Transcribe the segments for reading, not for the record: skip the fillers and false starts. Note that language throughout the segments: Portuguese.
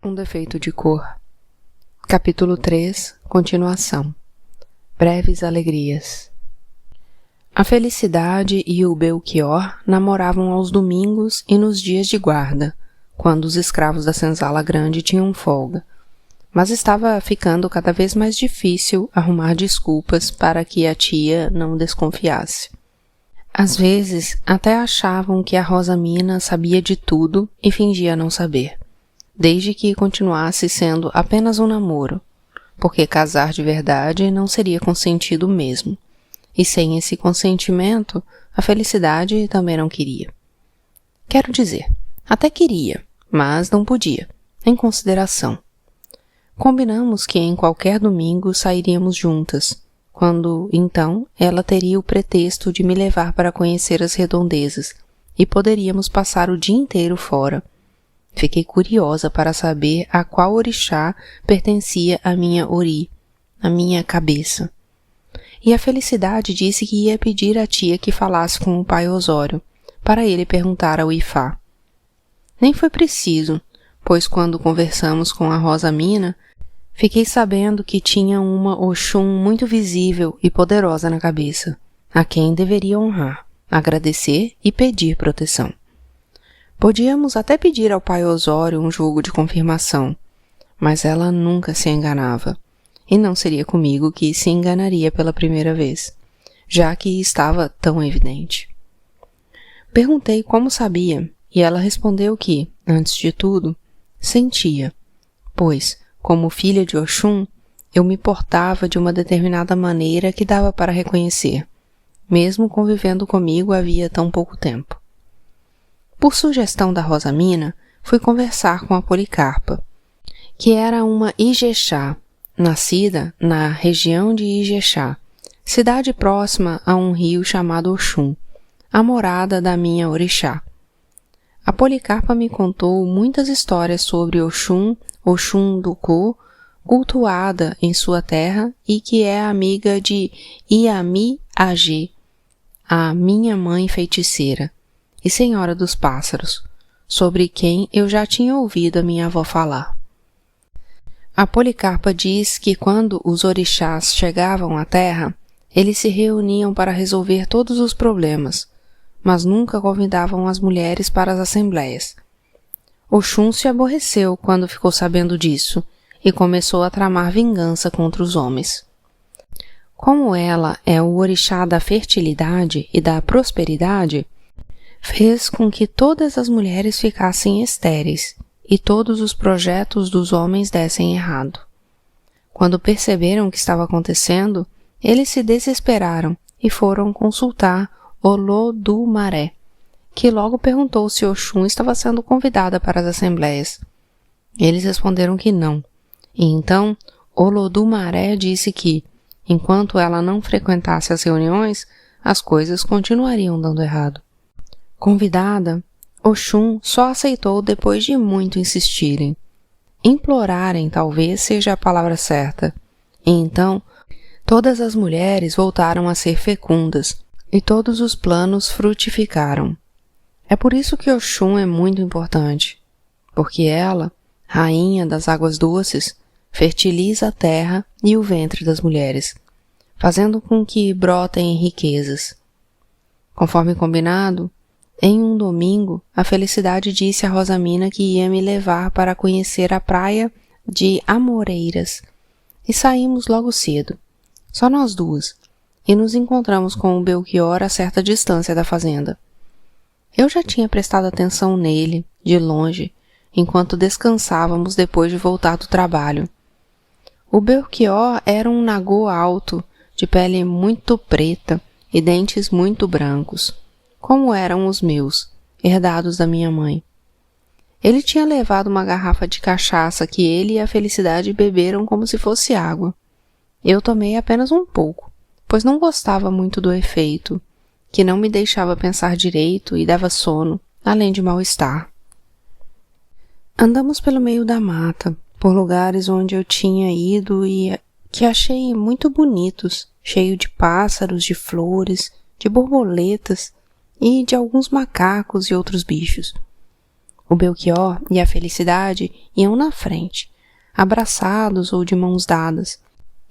Um defeito de cor. Capítulo 3. Continuação. Breves alegrias. A Felicidade e o Belchior namoravam aos domingos e nos dias de guarda, quando os escravos da senzala grande tinham folga. Mas estava ficando cada vez mais difícil arrumar desculpas para que a tia não desconfiasse. Às vezes, até achavam que a Rosamina sabia de tudo e fingia não saber, desde que continuasse sendo apenas um namoro, porque casar de verdade não seria consentido mesmo, e sem esse consentimento, a Felicidade também não queria. Quero dizer, até queria, mas não podia, em consideração. Combinamos que em qualquer domingo sairíamos juntas, quando, então, ela teria o pretexto de me levar para conhecer as redondezas, e poderíamos passar o dia inteiro fora. Fiquei curiosa para saber a qual orixá pertencia a minha ori, a minha cabeça. E a Felicidade disse que ia pedir à tia que falasse com o pai Osório, para ele perguntar ao Ifá. Nem foi preciso, pois quando conversamos com a Rosamina, fiquei sabendo que tinha uma Oxum muito visível e poderosa na cabeça, a quem deveria honrar, agradecer e pedir proteção. Podíamos até pedir ao pai Osório um julgo de confirmação, mas ela nunca se enganava, e não seria comigo que se enganaria pela primeira vez, já que estava tão evidente. Perguntei como sabia, e ela respondeu que, antes de tudo, sentia, pois, como filha de Oxum, eu me portava de uma determinada maneira que dava para reconhecer, mesmo convivendo comigo havia tão pouco tempo. Por sugestão da Rosamina, fui conversar com a Policarpa, que era uma Ijexá, nascida na região de Ijexá, cidade próxima a um rio chamado Oxum, a morada da minha orixá. A Policarpa me contou muitas histórias sobre Oxum, Oxum do Cu, cultuada em sua terra e que é amiga de Iami-Agê, a minha mãe feiticeira e senhora dos pássaros, sobre quem eu já tinha ouvido a minha avó falar. A Policarpa diz que quando os orixás chegavam à terra, eles se reuniam para resolver todos os problemas, mas nunca convidavam as mulheres para as assembleias. Oxum se aborreceu quando ficou sabendo disso e começou a tramar vingança contra os homens. Como ela é o orixá da fertilidade e da prosperidade, fez com que todas as mulheres ficassem estéreis e todos os projetos dos homens dessem errado. Quando perceberam o que estava acontecendo, eles se desesperaram e foram consultar Olodumaré, que logo perguntou se Oxum estava sendo convidada para as assembleias. Eles responderam que não, e então Olodumaré disse que, enquanto ela não frequentasse as reuniões, as coisas continuariam dando errado. Convidada, Oxum só aceitou depois de muito insistirem. Implorarem talvez seja a palavra certa, e então todas as mulheres voltaram a ser fecundas, e todos os planos frutificaram. É por isso que Oxum é muito importante, porque ela, rainha das águas doces, fertiliza a terra e o ventre das mulheres, fazendo com que brotem riquezas. Conforme combinado, em um domingo, a Felicidade disse a Rosamina que ia me levar para conhecer a praia de Amoreiras, e saímos logo cedo, só nós duas, e nos encontramos com o Belchior a certa distância da fazenda. Eu já tinha prestado atenção nele, de longe, enquanto descansávamos depois de voltar do trabalho. O Belchior era um nagô alto, de pele muito preta e dentes muito brancos, como eram os meus, herdados da minha mãe. Ele tinha levado uma garrafa de cachaça que ele e a Felicidade beberam como se fosse água. Eu tomei apenas um pouco, pois não gostava muito do efeito, que não me deixava pensar direito e dava sono, além de mal-estar. Andamos pelo meio da mata, por lugares onde eu tinha ido e que achei muito bonitos, cheio de pássaros, de flores, de borboletas e de alguns macacos e outros bichos. O Belchior e a Felicidade iam na frente, abraçados ou de mãos dadas,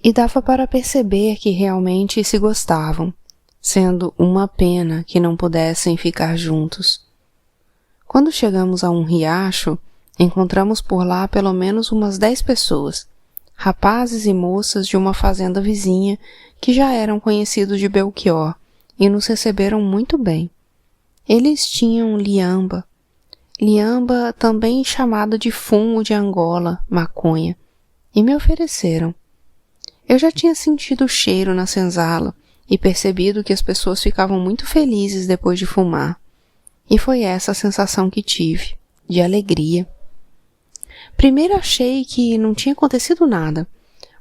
e dava para perceber que realmente se gostavam, sendo uma pena que não pudessem ficar juntos. Quando chegamos a um riacho, encontramos por lá pelo menos umas 10 pessoas, rapazes e moças de uma fazenda vizinha que já eram conhecidos de Belchior e nos receberam muito bem. Eles tinham liamba também chamada de fumo de Angola, maconha, e me ofereceram. Eu já tinha sentido o cheiro na senzala e percebido que as pessoas ficavam muito felizes depois de fumar. E foi essa a sensação que tive, de alegria. Primeiro achei que não tinha acontecido nada,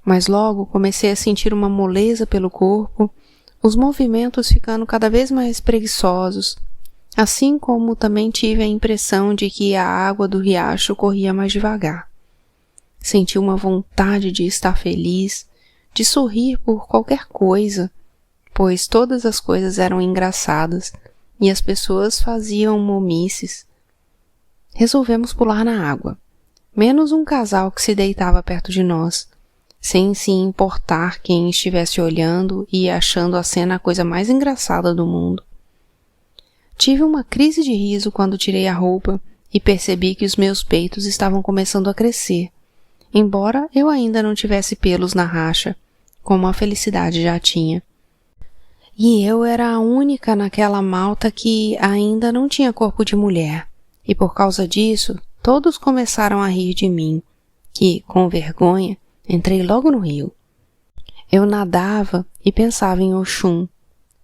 mas logo comecei a sentir uma moleza pelo corpo, os movimentos ficando cada vez mais preguiçosos, assim como também tive a impressão de que a água do riacho corria mais devagar. Senti uma vontade de estar feliz, de sorrir por qualquer coisa, pois todas as coisas eram engraçadas e as pessoas faziam momices. Resolvemos pular na água, menos um casal que se deitava perto de nós, sem se importar quem estivesse olhando e achando a cena a coisa mais engraçada do mundo. Tive uma crise de riso quando tirei a roupa e percebi que os meus peitos estavam começando a crescer, embora eu ainda não tivesse pelos na racha, como a Felicidade já tinha. E eu era a única naquela malta que ainda não tinha corpo de mulher, e por causa disso, todos começaram a rir de mim, que, com vergonha, entrei logo no rio. Eu nadava e pensava em Oxum,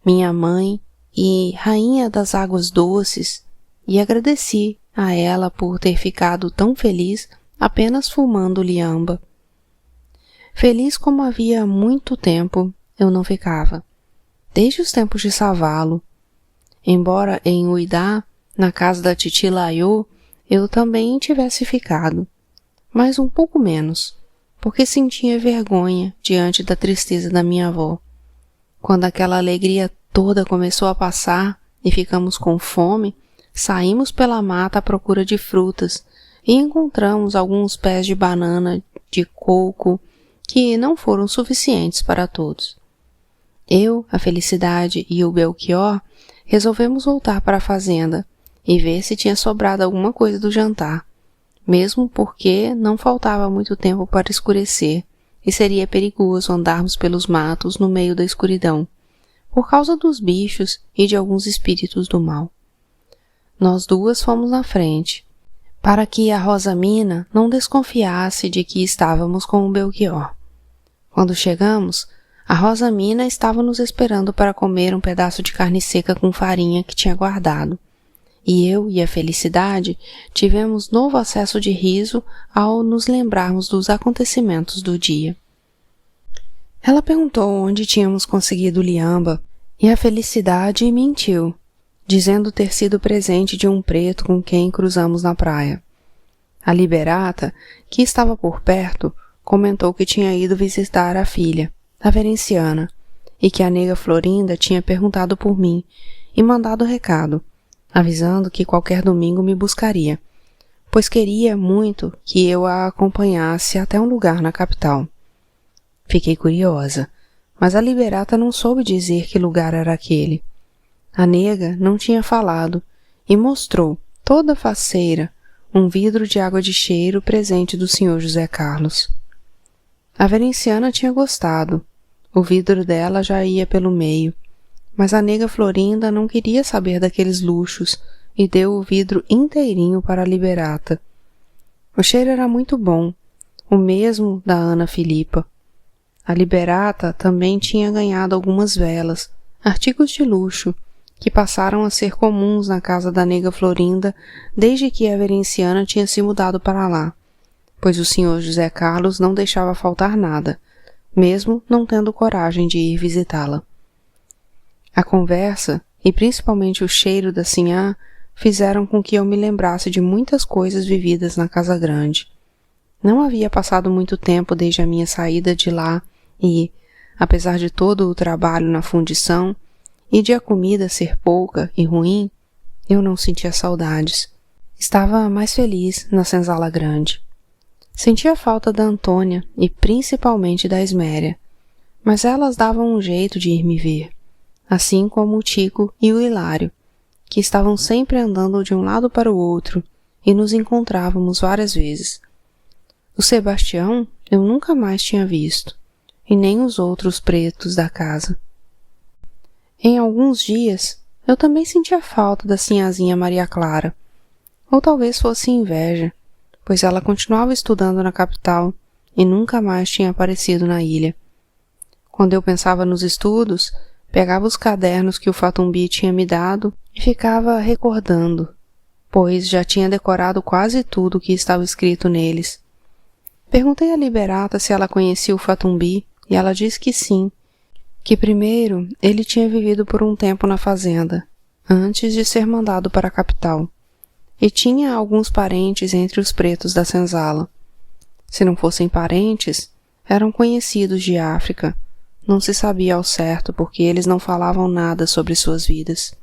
minha mãe e rainha das águas doces, e agradeci a ela por ter ficado tão feliz apenas fumando liamba. Feliz como havia muito tempo eu não ficava, desde os tempos de Savalo. Embora em Uidá, na casa da titi Laiô, eu também tivesse ficado, mas um pouco menos, porque sentia vergonha diante da tristeza da minha avó. Quando aquela alegria toda começou a passar e ficamos com fome, saímos pela mata à procura de frutas e encontramos alguns pés de banana, de coco, que não foram suficientes para todos. Eu, a Felicidade e o Belchior resolvemos voltar para a fazenda e ver se tinha sobrado alguma coisa do jantar, mesmo porque não faltava muito tempo para escurecer e seria perigoso andarmos pelos matos no meio da escuridão, por causa dos bichos e de alguns espíritos do mal. Nós duas fomos na frente, para que a Rosamina não desconfiasse de que estávamos com o Belchior. Quando chegamos, a Rosamina estava nos esperando para comer um pedaço de carne seca com farinha que tinha guardado, e eu e a Felicidade tivemos novo acesso de riso ao nos lembrarmos dos acontecimentos do dia. Ela perguntou onde tínhamos conseguido liamba, e a Felicidade mentiu, dizendo ter sido presente de um preto com quem cruzamos na praia. A Liberata, que estava por perto, comentou que tinha ido visitar a filha, a Verenciana, e que a nega Florinda tinha perguntado por mim e mandado recado, avisando que qualquer domingo me buscaria, pois queria muito que eu a acompanhasse até um lugar na capital. Fiquei curiosa, mas a Liberata não soube dizer que lugar era aquele. A nega não tinha falado e mostrou, toda faceira, um vidro de água de cheiro presente do Sr. José Carlos. A Verenciana tinha gostado. O vidro dela já ia pelo meio, mas a nega Florinda não queria saber daqueles luxos e deu o vidro inteirinho para a Liberata. O cheiro era muito bom, o mesmo da Ana Filipa. A Liberata também tinha ganhado algumas velas, artigos de luxo, que passaram a ser comuns na casa da nega Florinda desde que a Verenciana tinha se mudado para lá, pois o Sr. José Carlos não deixava faltar nada, mesmo não tendo coragem de ir visitá-la. A conversa, e principalmente o cheiro da sinhá, fizeram com que eu me lembrasse de muitas coisas vividas na casa grande. Não havia passado muito tempo desde a minha saída de lá e, apesar de todo o trabalho na fundição e de a comida ser pouca e ruim, eu não sentia saudades. Estava mais feliz na senzala grande. Sentia falta da Antônia e principalmente da Esméria, mas elas davam um jeito de ir me ver, assim como o Tico e o Hilário, que estavam sempre andando de um lado para o outro e nos encontrávamos várias vezes. O Sebastião eu nunca mais tinha visto, e nem os outros pretos da casa. Em alguns dias, eu também sentia falta da sinhazinha Maria Clara, ou talvez fosse inveja, pois ela continuava estudando na capital e nunca mais tinha aparecido na ilha. Quando eu pensava nos estudos, pegava os cadernos que o Fatumbi tinha me dado e ficava recordando, pois já tinha decorado quase tudo o que estava escrito neles. Perguntei à Liberata se ela conhecia o Fatumbi e ela disse que sim, que primeiro ele tinha vivido por um tempo na fazenda, antes de ser mandado para a capital, e tinha alguns parentes entre os pretos da senzala. Se não fossem parentes, eram conhecidos de África. Não se sabia ao certo porque eles não falavam nada sobre suas vidas.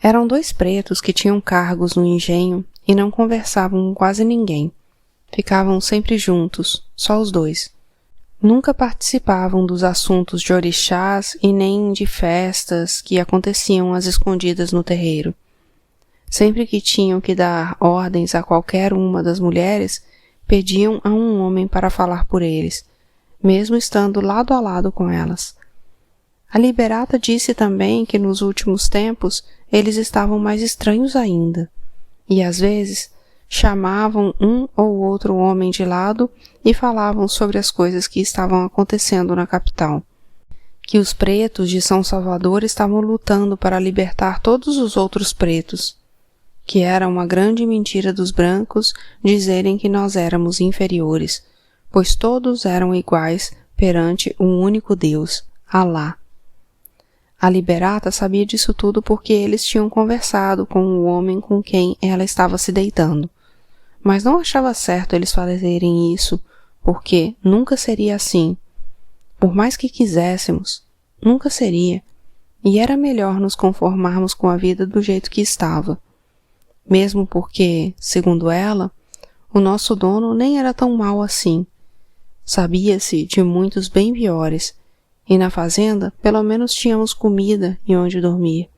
Eram 2 pretos que tinham cargos no engenho e não conversavam com quase ninguém. Ficavam sempre juntos, só os 2. Nunca participavam dos assuntos de orixás e nem de festas que aconteciam às escondidas no terreiro. Sempre que tinham que dar ordens a qualquer uma das mulheres, pediam a um homem para falar por eles, mesmo estando lado a lado com elas. A Liberata disse também que nos últimos tempos eles estavam mais estranhos ainda, e às vezes chamavam um ou outro homem de lado e falavam sobre as coisas que estavam acontecendo na capital. Que os pretos de São Salvador estavam lutando para libertar todos os outros pretos. Que era uma grande mentira dos brancos dizerem que nós éramos inferiores, pois todos eram iguais perante um único Deus, Alá. A Liberata sabia disso tudo porque eles tinham conversado com o homem com quem ela estava se deitando. Mas não achava certo eles fazerem isso, porque nunca seria assim. Por mais que quiséssemos, nunca seria, e era melhor nos conformarmos com a vida do jeito que estava. Mesmo porque, segundo ela, o nosso dono nem era tão mau assim. Sabia-se de muitos bem piores, e na fazenda pelo menos tínhamos comida e onde dormir,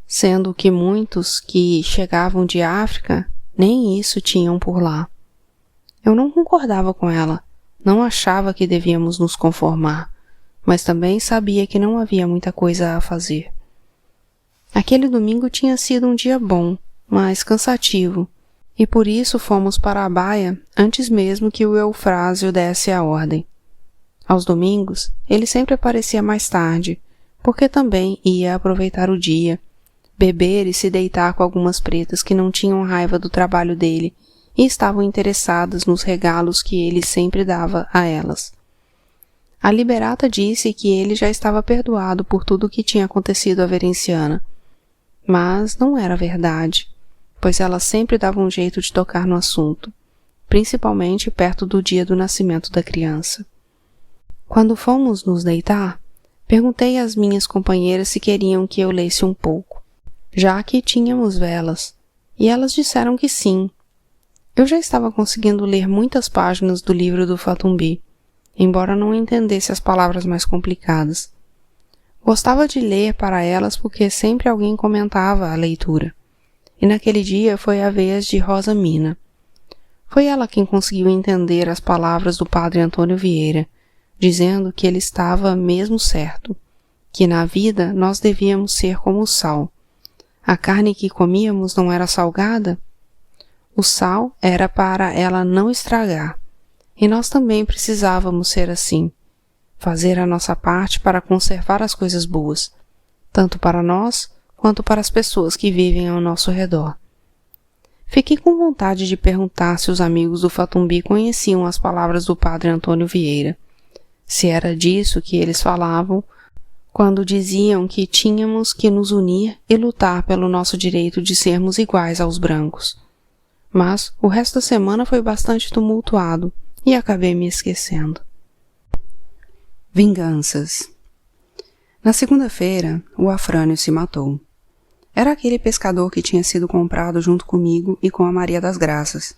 sendo que muitos que chegavam de África nem isso tinham por lá. Eu não concordava com ela, não achava que devíamos nos conformar, mas também sabia que não havia muita coisa a fazer. Aquele domingo tinha sido um dia bom, mas cansativo, e por isso fomos para a baia antes mesmo que o Eufrásio desse a ordem. Aos domingos, ele sempre aparecia mais tarde, porque também ia aproveitar o dia, beber e se deitar com algumas pretas que não tinham raiva do trabalho dele e estavam interessadas nos regalos que ele sempre dava a elas. A Liberata disse que ele já estava perdoado por tudo o que tinha acontecido à Verenciana, mas não era verdade, pois ela sempre dava um jeito de tocar no assunto, principalmente perto do dia do nascimento da criança. Quando fomos nos deitar, perguntei às minhas companheiras se queriam que eu lesse um pouco, já que tínhamos velas, e elas disseram que sim. Eu já estava conseguindo ler muitas páginas do livro do Fatumbi, embora não entendesse as palavras mais complicadas. Gostava de ler para elas porque sempre alguém comentava a leitura, e naquele dia foi a vez de Rosa Mina. Foi ela quem conseguiu entender as palavras do padre Antônio Vieira, dizendo que ele estava mesmo certo, que na vida nós devíamos ser como o sal. A carne que comíamos não era salgada? O sal era para ela não estragar, e nós também precisávamos ser assim, fazer a nossa parte para conservar as coisas boas, tanto para nós quanto para as pessoas que vivem ao nosso redor. Fiquei com vontade de perguntar se os amigos do Fatumbi conheciam as palavras do padre Antônio Vieira, se era disso que eles falavam quando diziam que tínhamos que nos unir e lutar pelo nosso direito de sermos iguais aos brancos. Mas o resto da semana foi bastante tumultuado e acabei me esquecendo. Vinganças. Na segunda-feira, o Afrânio se matou. Era aquele pescador que tinha sido comprado junto comigo e com a Maria das Graças.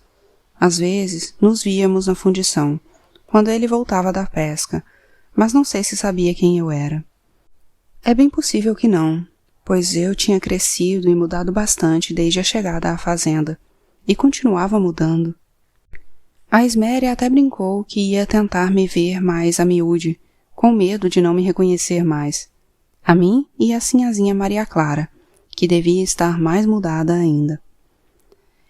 Às vezes, nos víamos na fundição, quando ele voltava da pesca, mas não sei se sabia quem eu era. É bem possível que não, pois eu tinha crescido e mudado bastante desde a chegada à fazenda, e continuava mudando. A Esméria até brincou que ia tentar me ver mais a miúde, com medo de não me reconhecer mais. A mim e a sinhazinha Maria Clara, que devia estar mais mudada ainda.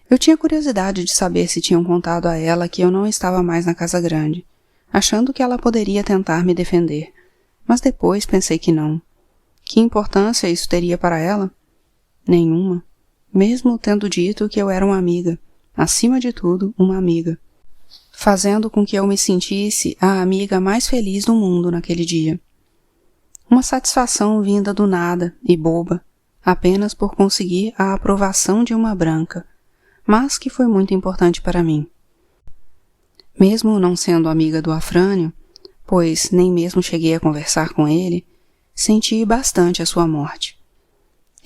Eu tinha curiosidade de saber se tinham contado a ela que eu não estava mais na casa grande, achando que ela poderia tentar me defender, mas depois pensei que não. Que importância isso teria para ela? Nenhuma, mesmo tendo dito que eu era uma amiga, acima de tudo, uma amiga, fazendo com que eu me sentisse a amiga mais feliz do mundo naquele dia. Uma satisfação vinda do nada e boba, apenas por conseguir a aprovação de uma branca, mas que foi muito importante para mim. Mesmo não sendo amiga do Afrânio, pois nem mesmo cheguei a conversar com ele, senti bastante a sua morte.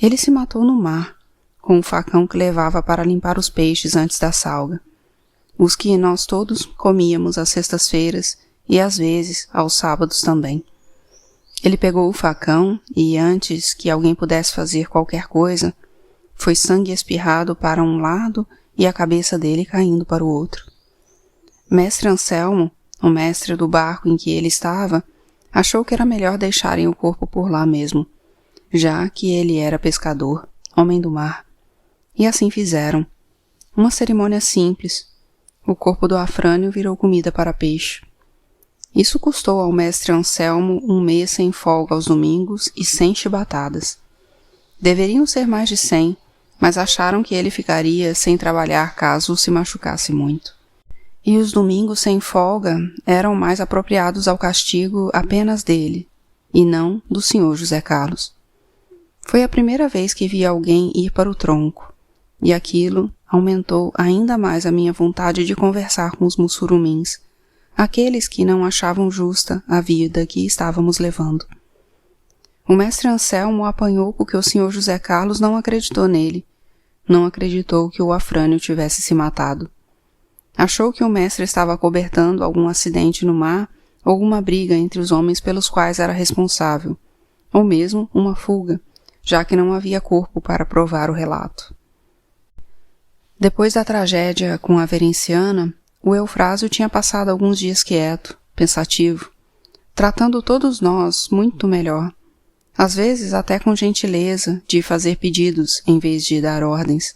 Ele se matou no mar, com o facão que levava para limpar os peixes antes da salga, os que nós todos comíamos às sextas-feiras e às vezes aos sábados também. Ele pegou o facão e, antes que alguém pudesse fazer qualquer coisa, foi sangue espirrado para um lado e a cabeça dele caindo para o outro. Mestre Anselmo, o mestre do barco em que ele estava, achou que era melhor deixarem o corpo por lá mesmo, já que ele era pescador, homem do mar. E assim fizeram. Uma cerimônia simples. O corpo do Afrânio virou comida para peixe. Isso custou ao mestre Anselmo 1 mês sem folga aos domingos e 100 chibatadas. Deveriam ser mais de 100, mas acharam que ele ficaria sem trabalhar caso se machucasse muito. E os domingos sem folga eram mais apropriados ao castigo apenas dele, e não do senhor José Carlos. Foi a primeira vez que vi alguém ir para o tronco, e aquilo aumentou ainda mais a minha vontade de conversar com os mussurumins, aqueles que não achavam justa a vida que estávamos levando. O mestre Anselmo apanhou porque o senhor José Carlos não acreditou nele, não acreditou que o Afrânio tivesse se matado. Achou que o mestre estava acobertando algum acidente no mar ou uma briga entre os homens pelos quais era responsável, ou mesmo uma fuga, já que não havia corpo para provar o relato. Depois da tragédia com a Verenciana, o Eufrásio tinha passado alguns dias quieto, pensativo, tratando todos nós muito melhor, às vezes até com gentileza de fazer pedidos em vez de dar ordens.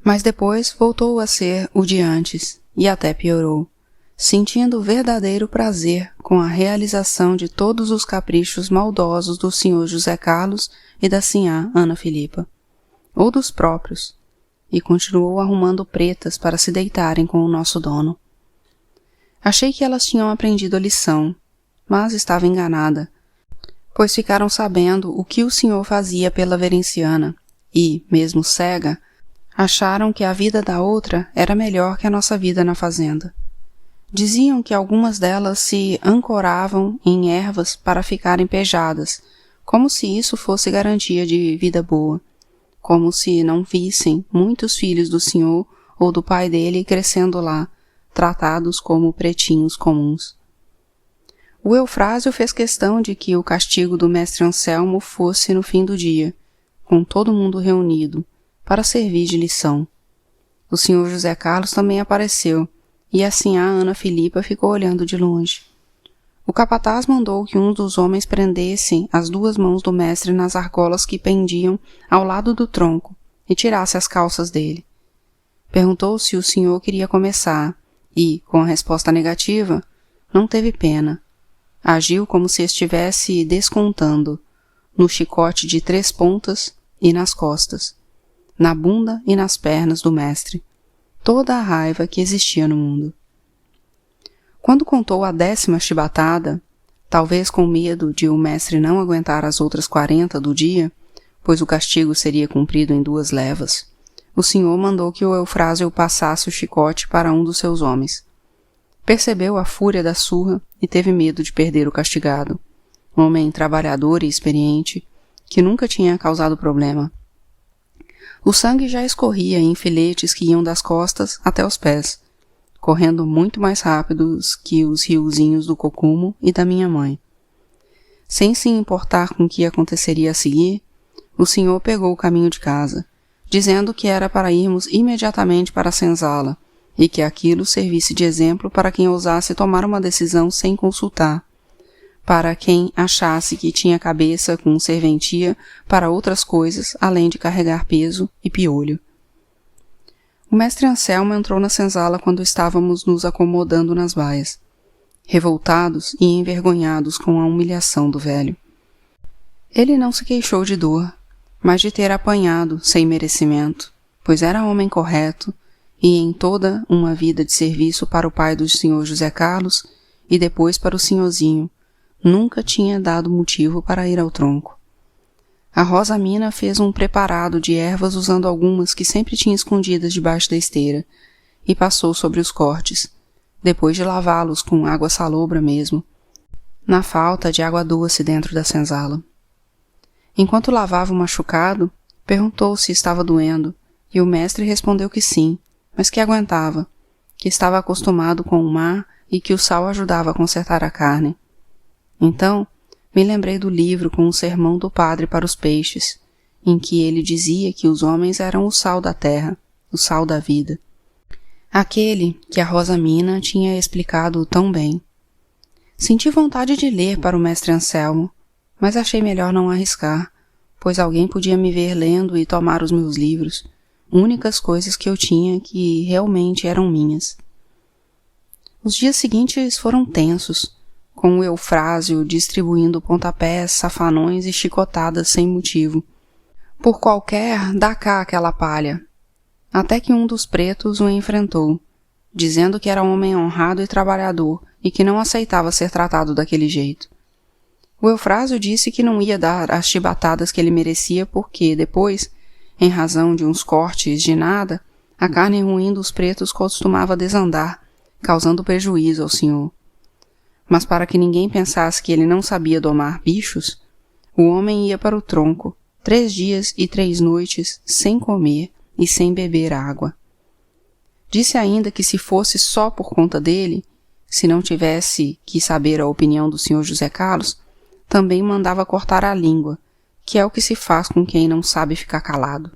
Mas depois voltou a ser o de antes, e até piorou, sentindo verdadeiro prazer com a realização de todos os caprichos maldosos do senhor José Carlos e da sinhá Ana Filipa, ou dos próprios, e continuou arrumando pretas para se deitarem com o nosso dono. Achei que elas tinham aprendido a lição, mas estava enganada, pois ficaram sabendo o que o senhor fazia pela Verenciana e, mesmo cega, acharam que a vida da outra era melhor que a nossa vida na fazenda. Diziam que algumas delas se ancoravam em ervas para ficarem pejadas, como se isso fosse garantia de vida boa, como se não vissem muitos filhos do senhor ou do pai dele crescendo lá, tratados como pretinhos comuns. O Eufrásio fez questão de que o castigo do mestre Anselmo fosse no fim do dia, com todo mundo reunido, para servir de lição. O senhor José Carlos também apareceu, e a sinhá Ana Filipa ficou olhando de longe. O capataz mandou que um dos homens prendesse as 2 mãos do mestre nas argolas que pendiam ao lado do tronco e tirasse as calças dele. Perguntou se o senhor queria começar e, com a resposta negativa, não teve pena. Agiu como se estivesse descontando, no chicote de 3 pontas e nas costas, na bunda e nas pernas do mestre, toda a raiva que existia no mundo. Quando contou a 10ª chibatada, talvez com medo de o mestre não aguentar as outras 40 do dia, pois o castigo seria cumprido em 2 levas, o senhor mandou que o Eufrásio passasse o chicote para um dos seus homens. Percebeu a fúria da surra e teve medo de perder o castigado, homem trabalhador e experiente, que nunca tinha causado problema, O sangue já escorria em filetes que iam das costas até os pés, correndo muito mais rápidos que os riozinhos do Kokumo e da minha mãe. Sem se importar com o que aconteceria a seguir, o senhor pegou o caminho de casa, dizendo que era para irmos imediatamente para a senzala e que aquilo servisse de exemplo para quem ousasse tomar uma decisão sem consultar, para quem achasse que tinha cabeça com serventia para outras coisas além de carregar peso e piolho. O mestre Anselmo entrou na senzala quando estávamos nos acomodando nas baias, revoltados e envergonhados com a humilhação do velho. Ele não se queixou de dor, mas de ter apanhado sem merecimento, pois era homem correto e em toda uma vida de serviço para o pai do senhor José Carlos e depois para o senhorzinho, nunca tinha dado motivo para ir ao tronco. A Rosa Mina fez um preparado de ervas usando algumas que sempre tinha escondidas debaixo da esteira e passou sobre os cortes, depois de lavá-los com água salobra mesmo, na falta de água doce dentro da senzala. Enquanto lavava o machucado, perguntou se estava doendo, e o mestre respondeu que sim, mas que aguentava, que estava acostumado com o mar e que o sal ajudava a consertar a carne. Então, me lembrei do livro com o sermão do padre para os peixes, em que ele dizia que os homens eram o sal da terra, o sal da vida. Aquele que a Rosa Mina tinha explicado tão bem. Senti vontade de ler para o mestre Anselmo, mas achei melhor não arriscar, pois alguém podia me ver lendo e tomar os meus livros, únicas coisas que eu tinha que realmente eram minhas. Os dias seguintes foram tensos, com o Eufrásio distribuindo pontapés, safanões e chicotadas sem motivo. Por qualquer dá cá aquela palha. Até que um dos pretos o enfrentou, dizendo que era homem honrado e trabalhador e que não aceitava ser tratado daquele jeito. O Eufrásio disse que não ia dar as chibatadas que ele merecia porque, depois, em razão de uns cortes de nada, a carne ruim dos pretos costumava desandar, causando prejuízo ao senhor. Mas para que ninguém pensasse que ele não sabia domar bichos, o homem ia para o tronco, 3 dias e 3 noites, sem comer e sem beber água. Disse ainda que se fosse só por conta dele, se não tivesse que saber a opinião do senhor José Carlos, também mandava cortar a língua, que é o que se faz com quem não sabe ficar calado.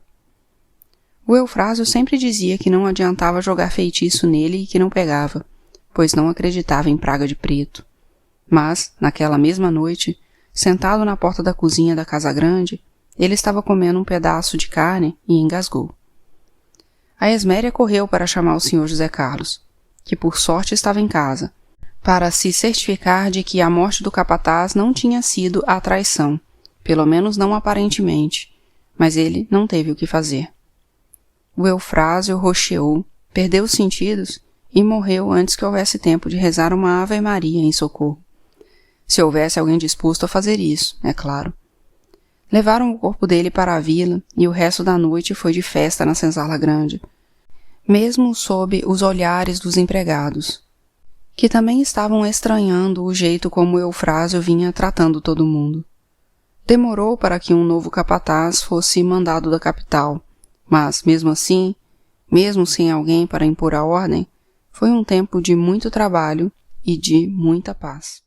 O Eufrásio sempre dizia que não adiantava jogar feitiço nele e que não pegava, pois não acreditava em praga de preto. Mas, naquela mesma noite, sentado na porta da cozinha da casa grande, ele estava comendo um pedaço de carne e engasgou. A Esméria correu para chamar o senhor José Carlos, que por sorte estava em casa, para se certificar de que a morte do capataz não tinha sido a traição, pelo menos não aparentemente, mas ele não teve o que fazer. O Eufrásio roxeou, perdeu os sentidos e morreu antes que houvesse tempo de rezar uma Ave-Maria em socorro. Se houvesse alguém disposto a fazer isso, é claro. Levaram o corpo dele para a vila e o resto da noite foi de festa na senzala grande, mesmo sob os olhares dos empregados, que também estavam estranhando o jeito como Eufrásio vinha tratando todo mundo. Demorou para que um novo capataz fosse mandado da capital, mas, mesmo assim, mesmo sem alguém para impor a ordem, foi um tempo de muito trabalho e de muita paz.